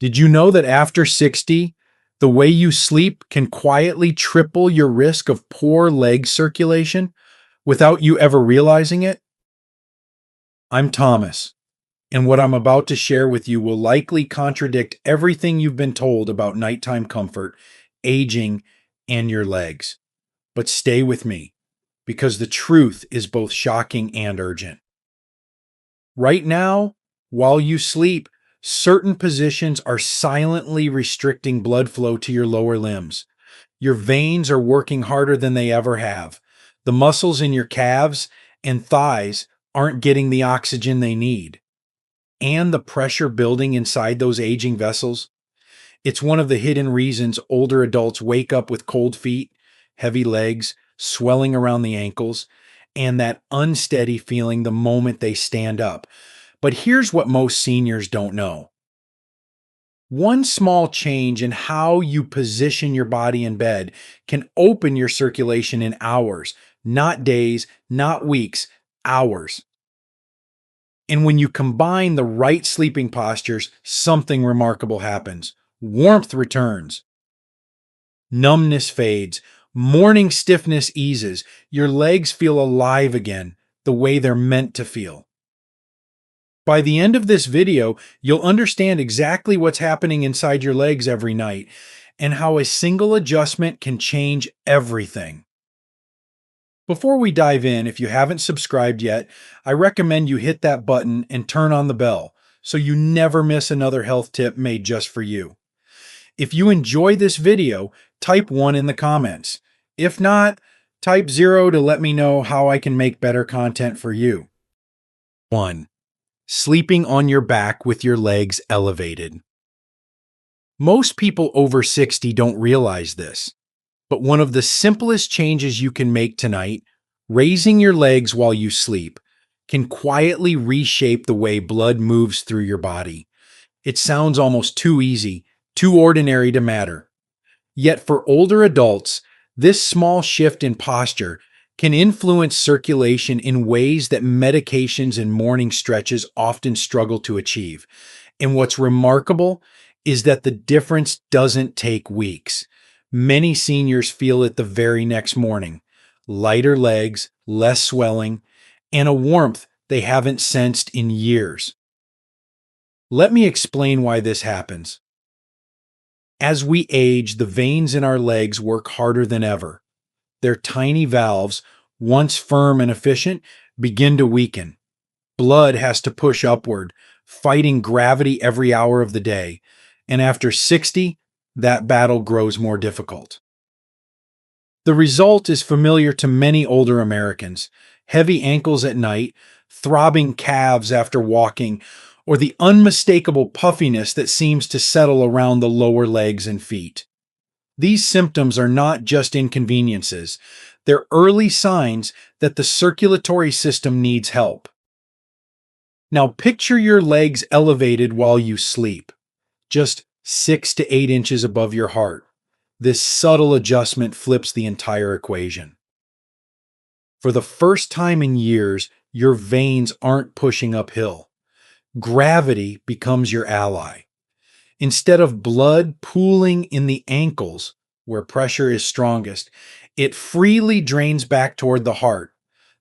Did you know that after 60, the way you sleep can quietly triple your risk of poor leg circulation without you ever realizing it? I'm Thomas, and what I'm about to share with you will likely contradict everything you've been told about nighttime comfort, aging, and your legs. But stay with me, because the truth is both shocking and urgent. Right now, while you sleep, certain positions are silently restricting blood flow to your lower limbs. Your veins are working harder than they ever have. The muscles in your calves and thighs aren't getting the oxygen they need. And the pressure building inside those aging vessels. It's one of the hidden reasons older adults wake up with cold feet, heavy legs, swelling around the ankles, and that unsteady feeling the moment they stand up. But here's what most seniors don't know. One small change in how you position your body in bed can open your circulation in hours, not days, not weeks, hours. And when you combine the right sleeping postures, something remarkable happens. Warmth returns, numbness fades, morning stiffness eases, your legs feel alive again, the way they're meant to feel. By the end of this video, you'll understand exactly what's happening inside your legs every night and how a single adjustment can change everything. Before we dive in, if you haven't subscribed yet, I recommend you hit that button and turn on the bell so you never miss another health tip made just for you. If you enjoy this video, type 1 in the comments. If not, type 0 to let me know how I can make better content for you. 1. Sleeping on your back with your legs elevated. Most people over 60 don't realize this, but one of the simplest changes you can make tonight, raising your legs while you sleep, can quietly reshape the way blood moves through your body. It sounds almost too easy, too ordinary to matter. Yet for older adults, this small shift in posture can influence circulation in ways that medications and morning stretches often struggle to achieve. And what's remarkable is that the difference doesn't take weeks. Many seniors feel it the very next morning. Lighter legs, less swelling, and a warmth they haven't sensed in years. Let me explain why this happens. As we age, the veins in our legs work harder than ever. Their tiny valves, once firm and efficient, begin to weaken. Blood has to push upward, fighting gravity every hour of the day. And after 60, that battle grows more difficult. The result is familiar to many older Americans: heavy ankles at night, throbbing calves after walking, or the unmistakable puffiness that seems to settle around the lower legs and feet. These symptoms are not just inconveniences, they're early signs that the circulatory system needs help. Now picture your legs elevated while you sleep, just 6 to 8 inches above your heart. This subtle adjustment flips the entire equation. For the first time in years, your veins aren't pushing uphill. Gravity becomes your ally. Instead of blood pooling in the ankles, where pressure is strongest, it freely drains back toward the heart.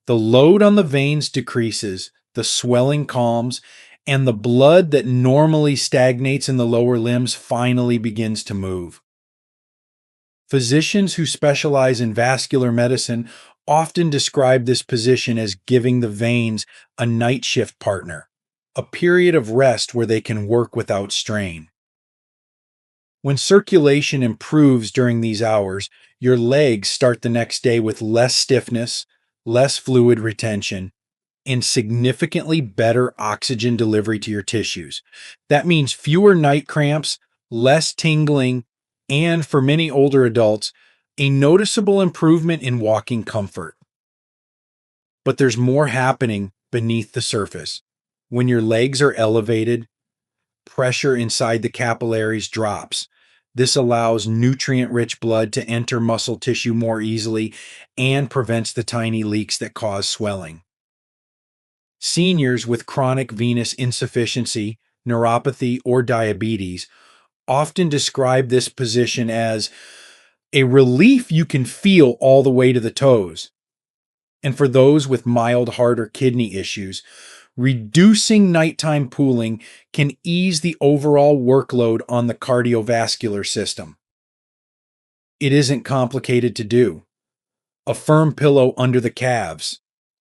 The load on the veins decreases, the swelling calms, and the blood that normally stagnates in the lower limbs finally begins to move. Physicians who specialize in vascular medicine often describe this position as giving the veins a night shift partner, a period of rest where they can work without strain. When circulation improves during these hours, your legs start the next day with less stiffness, less fluid retention, and significantly better oxygen delivery to your tissues. That means fewer night cramps, less tingling, and for many older adults, a noticeable improvement in walking comfort. But there's more happening beneath the surface. When your legs are elevated, pressure inside the capillaries drops. This allows nutrient-rich blood to enter muscle tissue more easily and prevents the tiny leaks that cause swelling. Seniors with chronic venous insufficiency, neuropathy, or diabetes often describe this position as a relief you can feel all the way to the toes. And for those with mild heart or kidney issues, reducing nighttime pooling can ease the overall workload on the cardiovascular system. It isn't complicated to do. A firm pillow under the calves,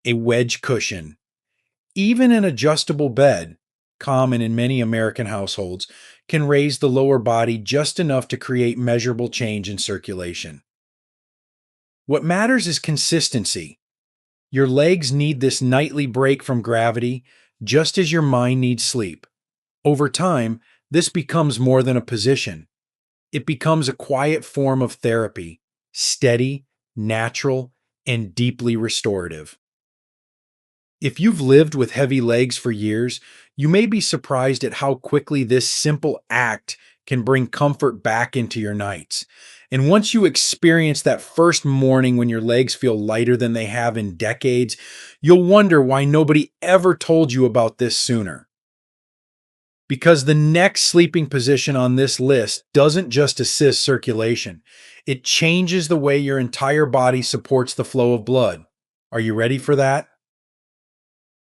a wedge cushion, even an adjustable bed, common in many American households, can raise the lower body just enough to create measurable change in circulation. What matters is consistency. Your legs need this nightly break from gravity, just as your mind needs sleep. Over time, this becomes more than a position. It becomes a quiet form of therapy, steady, natural, and deeply restorative. If you've lived with heavy legs for years, you may be surprised at how quickly this simple act can bring comfort back into your nights. And once you experience that first morning when your legs feel lighter than they have in decades, you'll wonder why nobody ever told you about this sooner. Because the next sleeping position on this list doesn't just assist circulation, it changes the way your entire body supports the flow of blood. Are you ready for that?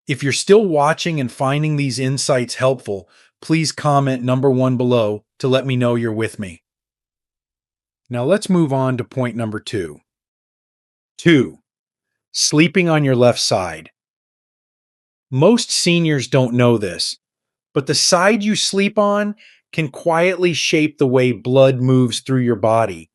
If you're still watching and finding these insights helpful, please comment number 1 below to let me know you're with me. Now let's move on to point number 2. 2. Sleeping on your left side. Most seniors don't know this, but the side you sleep on can quietly shape the way blood moves through your body.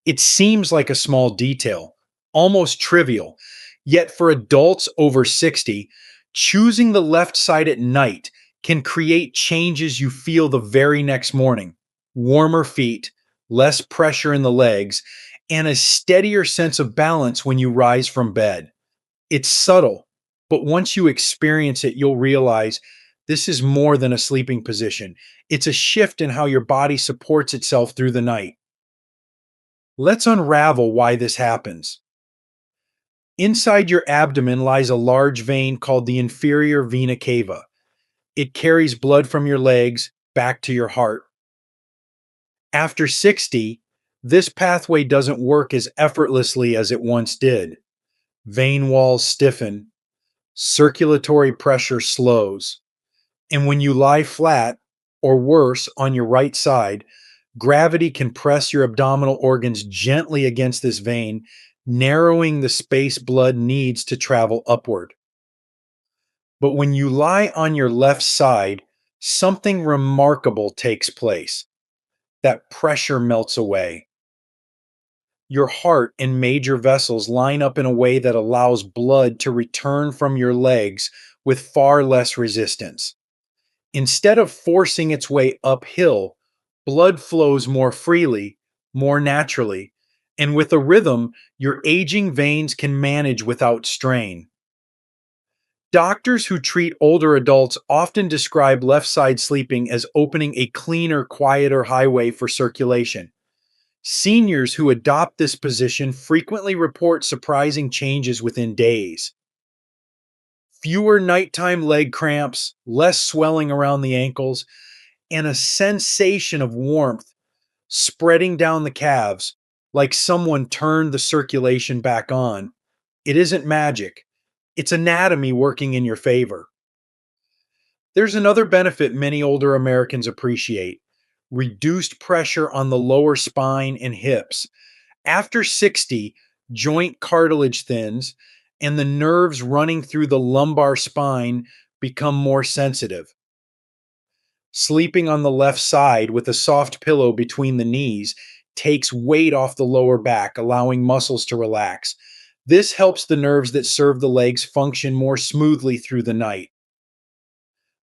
It seems like a small detail, almost trivial, yet for adults over 60, choosing the left side at night can create changes you feel the very next morning. Warmer feet, less pressure in the legs, and a steadier sense of balance when you rise from bed. It's subtle, but once you experience it, you'll realize this is more than a sleeping position. It's a shift in how your body supports itself through the night. Let's unravel why this happens. Inside your abdomen lies a large vein called the inferior vena cava. It carries blood from your legs back to your heart. After 60, this pathway doesn't work as effortlessly as it once did. Vein walls stiffen, circulatory pressure slows, and when you lie flat, or worse, on your right side, gravity can press your abdominal organs gently against this vein, narrowing the space blood needs to travel upward. But when you lie on your left side, something remarkable takes place. That pressure melts away. Your heart and major vessels line up in a way that allows blood to return from your legs with far less resistance. Instead of forcing its way uphill, blood flows more freely, more naturally, and with a rhythm your aging veins can manage without strain. Doctors who treat older adults often describe left side sleeping as opening a cleaner, quieter highway for circulation. Seniors who adopt this position frequently report surprising changes within days. Fewer nighttime leg cramps, less swelling around the ankles, and a sensation of warmth spreading down the calves, like someone turned the circulation back on. It isn't magic, it's anatomy working in your favor. There's another benefit many older Americans appreciate: reduced pressure on the lower spine and hips. After 60, joint cartilage thins and the nerves running through the lumbar spine become more sensitive. Sleeping on the left side with a soft pillow between the knees takes weight off the lower back, allowing muscles to relax. This helps the nerves that serve the legs function more smoothly through the night.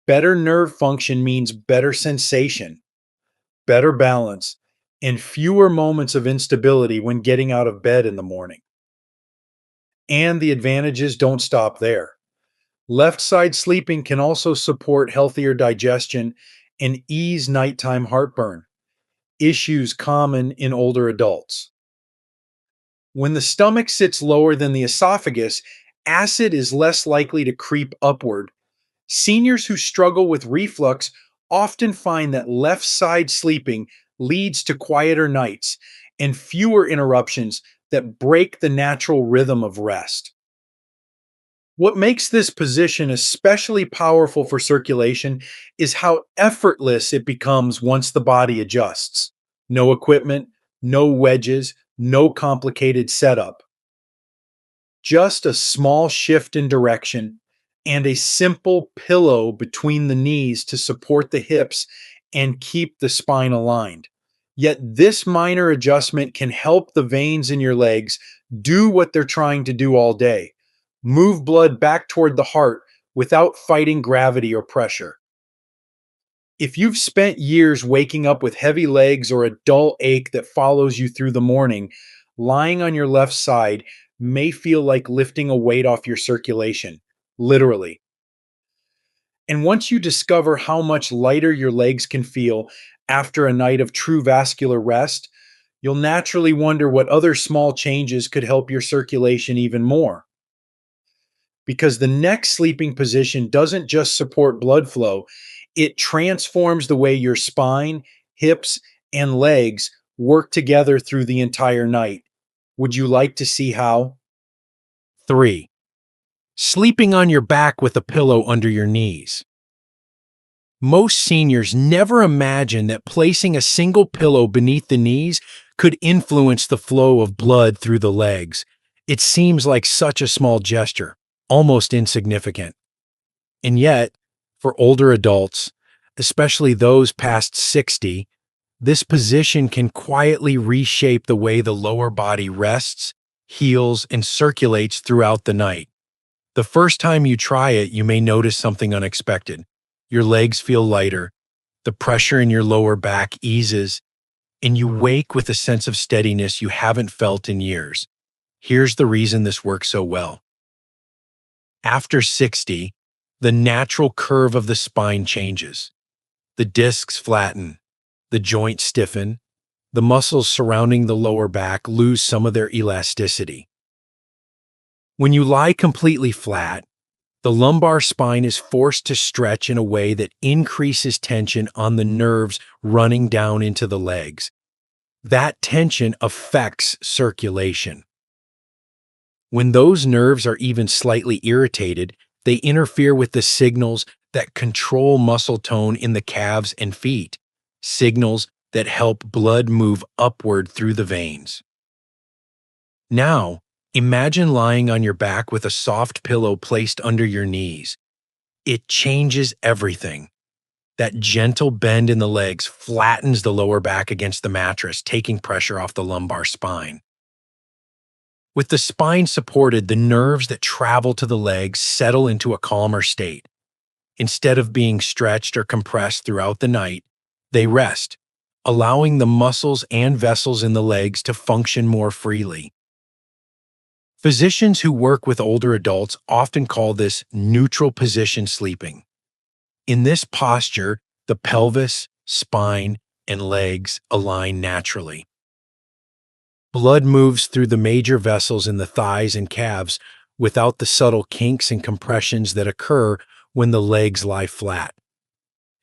Better nerve function means better sensation, better balance, and fewer moments of instability when getting out of bed in the morning. And the advantages don't stop there. Left side sleeping can also support healthier digestion and ease nighttime heartburn, issues common in older adults. When the stomach sits lower than the esophagus, acid is less likely to creep upward. Seniors who struggle with reflux often find that left side sleeping leads to quieter nights and fewer interruptions that break the natural rhythm of rest. What makes this position especially powerful for circulation is how effortless it becomes once the body adjusts. No equipment, no wedges, no complicated setup. Just a small shift in direction and a simple pillow between the knees to support the hips and keep the spine aligned. Yet, this minor adjustment can help the veins in your legs do what they're trying to do all day: move blood back toward the heart without fighting gravity or pressure. If you've spent years waking up with heavy legs or a dull ache that follows you through the morning, lying on your left side may feel like lifting a weight off your circulation, literally. And once you discover how much lighter your legs can feel after a night of true vascular rest, you'll naturally wonder what other small changes could help your circulation even more. Because the next sleeping position doesn't just support blood flow, it transforms the way your spine, hips, and legs work together through the entire night. Would you like to see how? 3. Sleeping on your back with a pillow under your knees. Most seniors never imagine that placing a single pillow beneath the knees could influence the flow of blood through the legs. It seems like such a small gesture, almost insignificant. And yet, for older adults, especially those past 60, this position can quietly reshape the way the lower body rests, heals, and circulates throughout the night. The first time you try it, you may notice something unexpected. Your legs feel lighter, the pressure in your lower back eases, and you wake with a sense of steadiness you haven't felt in years. Here's the reason this works so well. After 60, the natural curve of the spine changes. The discs flatten, the joints stiffen, the muscles surrounding the lower back lose some of their elasticity. When you lie completely flat, the lumbar spine is forced to stretch in a way that increases tension on the nerves running down into the legs. That tension affects circulation. When those nerves are even slightly irritated, they interfere with the signals that control muscle tone in the calves and feet, signals that help blood move upward through the veins. Now, imagine lying on your back with a soft pillow placed under your knees. It changes everything. That gentle bend in the legs flattens the lower back against the mattress, taking pressure off the lumbar spine. With the spine supported, the nerves that travel to the legs settle into a calmer state. Instead of being stretched or compressed throughout the night, they rest, allowing the muscles and vessels in the legs to function more freely. Physicians who work with older adults often call this neutral position sleeping. In this posture, the pelvis, spine, and legs align naturally. Blood moves through the major vessels in the thighs and calves without the subtle kinks and compressions that occur when the legs lie flat.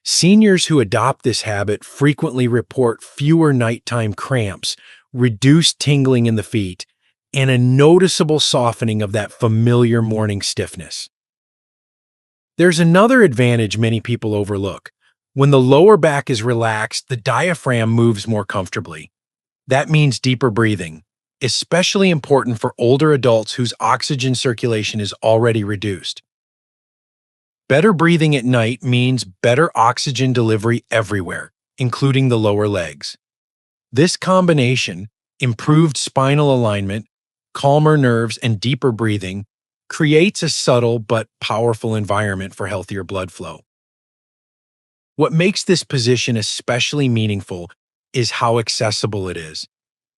Seniors who adopt this habit frequently report fewer nighttime cramps, reduced tingling in the feet, and a noticeable softening of that familiar morning stiffness. There's another advantage many people overlook. When the lower back is relaxed, the diaphragm moves more comfortably. That means deeper breathing, especially important for older adults whose oxygen circulation is already reduced. Better breathing at night means better oxygen delivery everywhere, including the lower legs. This combination, improved spinal alignment, calmer nerves, and deeper breathing, creates a subtle but powerful environment for healthier blood flow. What makes this position especially meaningful is how accessible it is.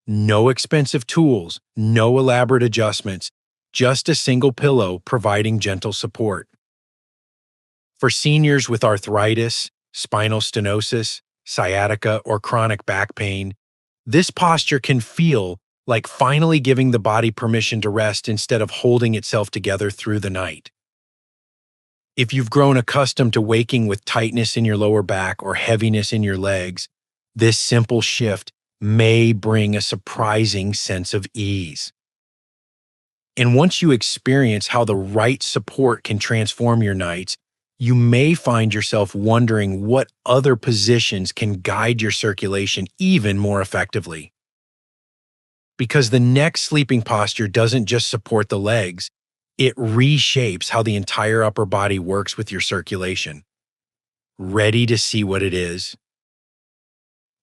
No expensive tools, no elaborate adjustments, just a single pillow providing gentle support. For seniors with arthritis, spinal stenosis, sciatica, or chronic back pain, this posture can feel like finally giving the body permission to rest instead of holding itself together through the night. If you've grown accustomed to waking with tightness in your lower back or heaviness in your legs, this simple shift may bring a surprising sense of ease. And once you experience how the right support can transform your nights, you may find yourself wondering what other positions can guide your circulation even more effectively. Because the next sleeping posture doesn't just support the legs, it reshapes how the entire upper body works with your circulation. Ready to see what it is?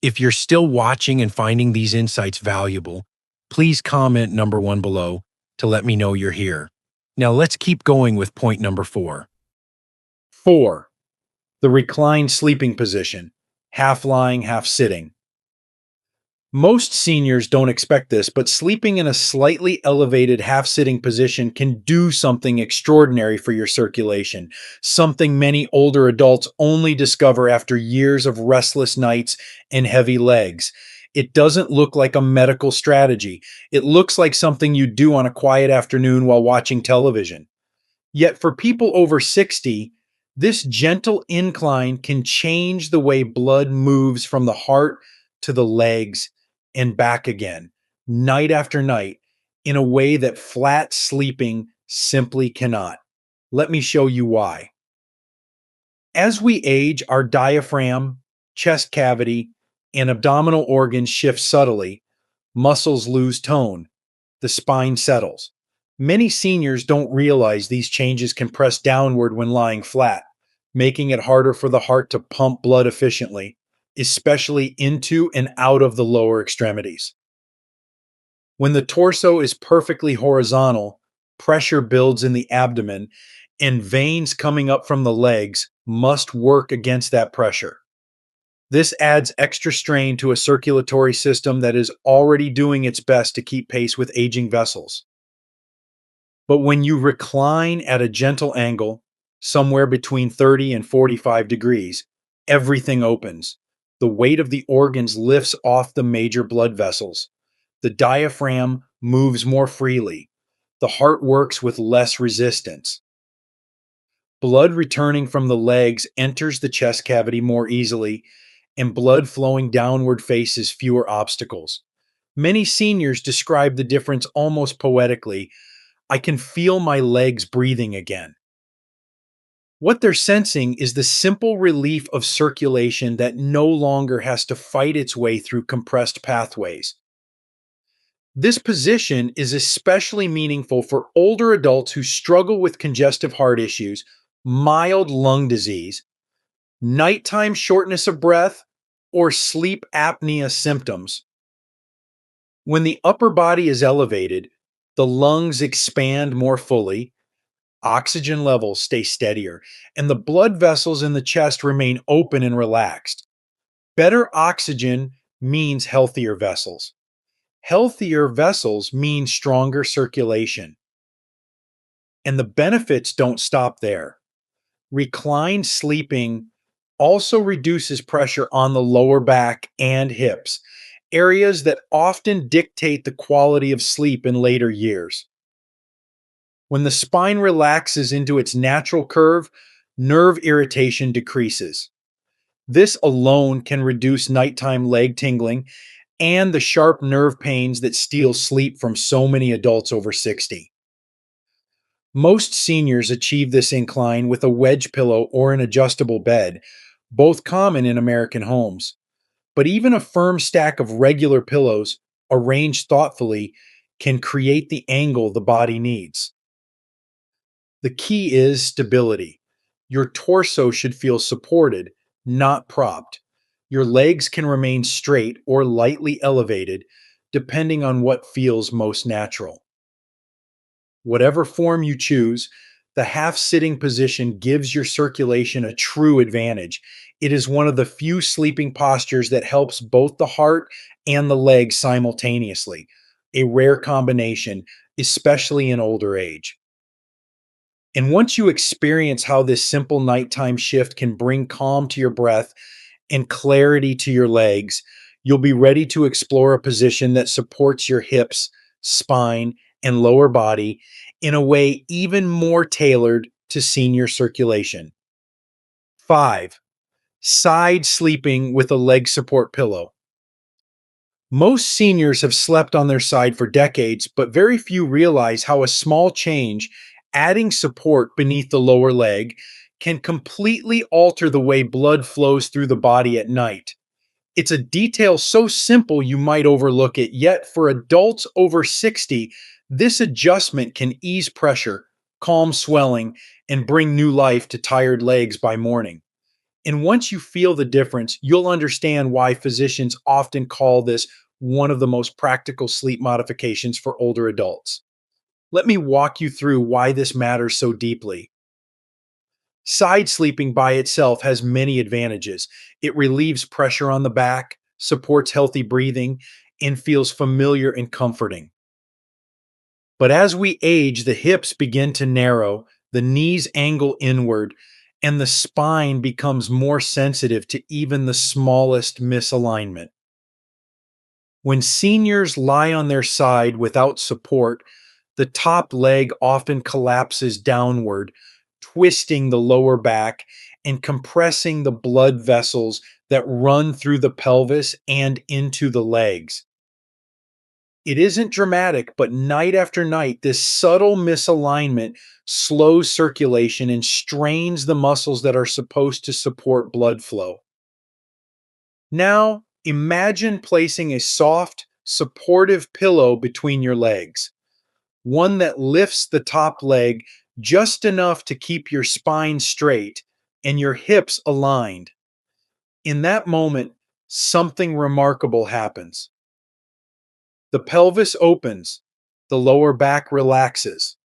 If you're still watching and finding these insights valuable, please comment number 1 below to let me know you're here. Now let's keep going with point number 4. 4. The reclined sleeping position, half lying, half sitting. Most seniors don't expect this, but sleeping in a slightly elevated half-sitting position can do something extraordinary for your circulation, something many older adults only discover after years of restless nights and heavy legs. It doesn't look like a medical strategy. It looks like something you do on a quiet afternoon while watching television. Yet for people over 60, this gentle incline can change the way blood moves from the heart to the legs and back again, night after night, in a way that flat sleeping simply cannot. Let me show you why. As we age, our diaphragm, chest cavity, and abdominal organs shift subtly, muscles lose tone, the spine settles. Many seniors don't realize these changes can press downward when lying flat, making it harder for the heart to pump blood efficiently, especially into and out of the lower extremities. When the torso is perfectly horizontal, pressure builds in the abdomen, and veins coming up from the legs must work against that pressure. This adds extra strain to a circulatory system that is already doing its best to keep pace with aging vessels. But when you recline at a gentle angle, somewhere between 30 and 45 degrees, everything opens. The weight of the organs lifts off the major blood vessels. The diaphragm moves more freely. The heart works with less resistance. Blood returning from the legs enters the chest cavity more easily, and blood flowing downward faces fewer obstacles. Many seniors describe the difference almost poetically. I can feel my legs breathing again. What they're sensing is the simple relief of circulation that no longer has to fight its way through compressed pathways. This position is especially meaningful for older adults who struggle with congestive heart issues, mild lung disease, nighttime shortness of breath, or sleep apnea symptoms. When the upper body is elevated, the lungs expand more fully, oxygen levels stay steadier, and the blood vessels in the chest remain open and relaxed. Better oxygen means healthier vessels. Healthier vessels mean stronger circulation. And the benefits don't stop there. Reclined sleeping also reduces pressure on the lower back and hips, areas that often dictate the quality of sleep in later years. When the spine relaxes into its natural curve, nerve irritation decreases. This alone can reduce nighttime leg tingling and the sharp nerve pains that steal sleep from so many adults over 60. Most seniors achieve this incline with a wedge pillow or an adjustable bed, both common in American homes. But even a firm stack of regular pillows, arranged thoughtfully, can create the angle the body needs. The key is stability. Your torso should feel supported, not propped. Your legs can remain straight or lightly elevated, depending on what feels most natural. Whatever form you choose, the half-sitting position gives your circulation a true advantage. It is one of the few sleeping postures that helps both the heart and the legs simultaneously, a rare combination, especially in older age. And once you experience how this simple nighttime shift can bring calm to your breath and clarity to your legs, you'll be ready to explore a position that supports your hips, spine, and lower body in a way even more tailored to senior circulation. 5. Side sleeping with a leg support pillow. Most seniors have slept on their side for decades, but very few realize how a small change, adding support beneath the lower leg, can completely alter the way blood flows through the body at night. It's a detail so simple you might overlook it, yet for adults over 60, this adjustment can ease pressure, calm swelling, and bring new life to tired legs by morning. And once you feel the difference, you'll understand why physicians often call this one of the most practical sleep modifications for older adults. Let me walk you through why this matters so deeply. Side sleeping by itself has many advantages. It relieves pressure on the back, supports healthy breathing, and feels familiar and comforting. But as we age, the hips begin to narrow, the knees angle inward, and the spine becomes more sensitive to even the smallest misalignment. When seniors lie on their side without support, the top leg often collapses downward, twisting the lower back and compressing the blood vessels that run through the pelvis and into the legs. It isn't dramatic, but night after night, this subtle misalignment slows circulation and strains the muscles that are supposed to support blood flow. Now, imagine placing a soft, supportive pillow between your legs, one that lifts the top leg just enough to keep your spine straight and your hips aligned. In that moment, something remarkable happens. The pelvis opens, the lower back relaxes,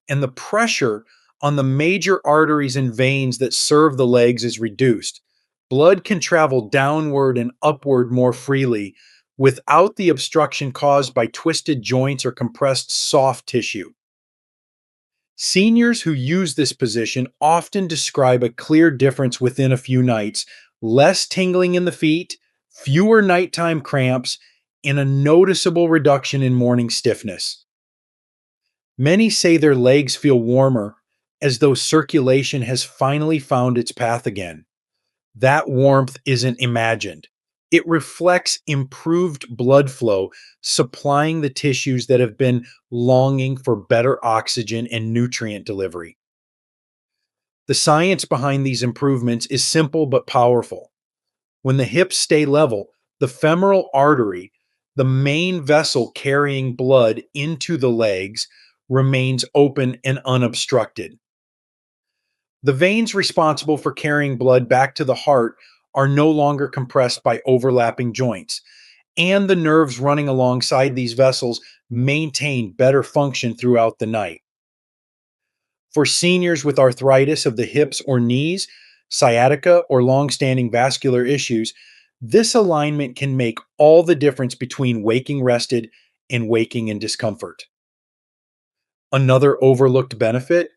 and the pressure on the major arteries and veins that serve the legs is reduced. Blood can travel downward and upward more freely without the obstruction caused by twisted joints or compressed soft tissue. Seniors who use this position often describe a clear difference within a few nights, less tingling in the feet, fewer nighttime cramps, and a noticeable reduction in morning stiffness. Many say their legs feel warmer, as though circulation has finally found its path again. That warmth isn't imagined. It reflects improved blood flow, supplying the tissues that have been longing for better oxygen and nutrient delivery. The science behind these improvements is simple but powerful. When the hips stay level, the femoral artery, the main vessel carrying blood into the legs, remains open and unobstructed. The veins responsible for carrying blood back to the heart are no longer compressed by overlapping joints, and the nerves running alongside these vessels maintain better function throughout the night. For seniors with arthritis of the hips or knees, sciatica, or long-standing vascular issues, this alignment can make all the difference between waking rested and waking in discomfort. Another overlooked benefit: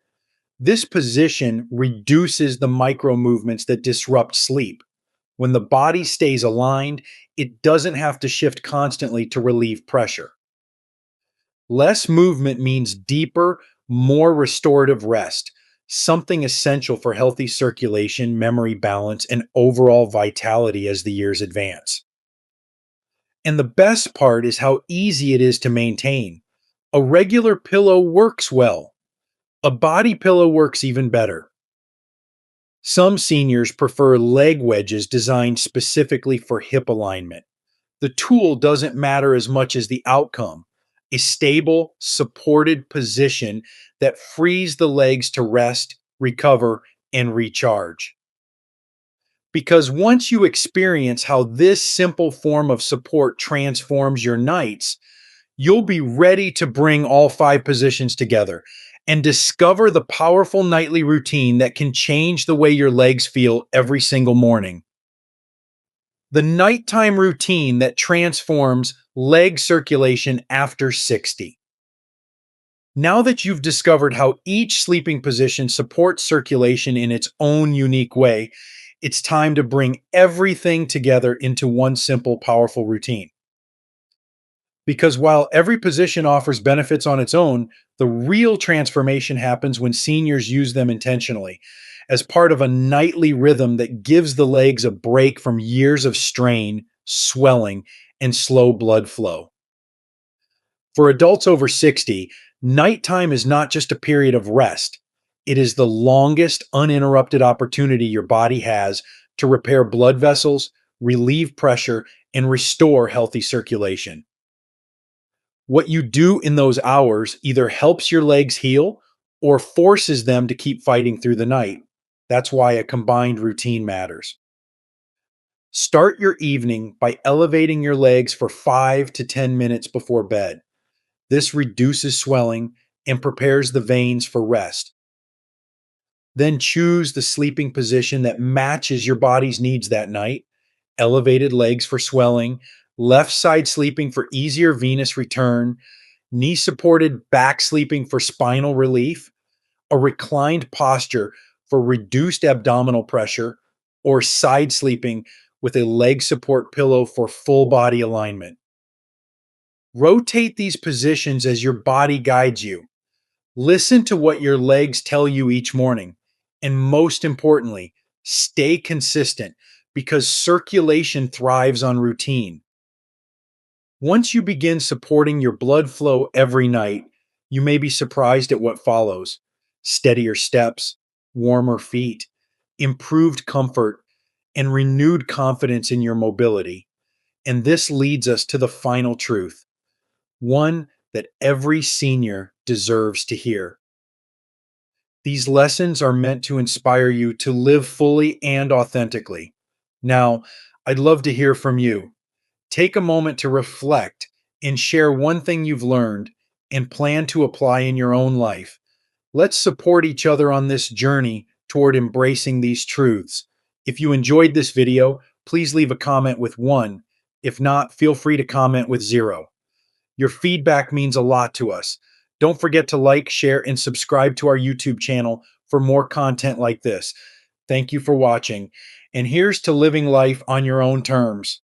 this position reduces the micro movements that disrupt sleep. When the body stays aligned, it doesn't have to shift constantly to relieve pressure. Less movement means deeper, more restorative rest, something essential for healthy circulation, memory balance, and overall vitality as the years advance. And the best part is how easy it is to maintain. A regular pillow works well. A body pillow works even better. Some seniors prefer leg wedges designed specifically for hip alignment. The tool doesn't matter as much as the outcome: a stable, supported position that frees the legs to rest, recover, and recharge. Because once you experience how this simple form of support transforms your nights, you'll be ready to bring all 5 positions together and discover the powerful nightly routine that can change the way your legs feel every single morning. The nighttime routine that transforms leg circulation after 60. Now that you've discovered how each sleeping position supports circulation in its own unique way, it's time to bring everything together into one simple, powerful routine. Because while every position offers benefits on its own, the real transformation happens when seniors use them intentionally as part of a nightly rhythm that gives the legs a break from years of strain, swelling, and slow blood flow. For adults over 60, nighttime is not just a period of rest. It is the longest uninterrupted opportunity your body has to repair blood vessels, relieve pressure, and restore healthy circulation. What you do in those hours either helps your legs heal or forces them to keep fighting through the night. That's why a combined routine matters. Start your evening by elevating your legs for 5 to 10 minutes before bed. This reduces swelling and prepares the veins for rest. Then choose the sleeping position that matches your body's needs that night. Elevated legs for swelling, left side sleeping for easier venous return, knee supported back sleeping for spinal relief, a reclined posture for reduced abdominal pressure, or side sleeping with a leg support pillow for full body alignment. Rotate these positions as your body guides you. Listen to what your legs tell you each morning. And most importantly, stay consistent because circulation thrives on routine. Once you begin supporting your blood flow every night, you may be surprised at what follows: steadier steps, warmer feet, improved comfort, and renewed confidence in your mobility. And this leads us to the final truth, one that every senior deserves to hear. These lessons are meant to inspire you to live fully and authentically. Now, I'd love to hear from you. Take a moment to reflect and share one thing you've learned and plan to apply in your own life. Let's support each other on this journey toward embracing these truths. If you enjoyed this video, please leave a comment with 1. If not, feel free to comment with 0. Your feedback means a lot to us. Don't forget to like, share, and subscribe to our YouTube channel for more content like this. Thank you for watching. And here's to living life on your own terms.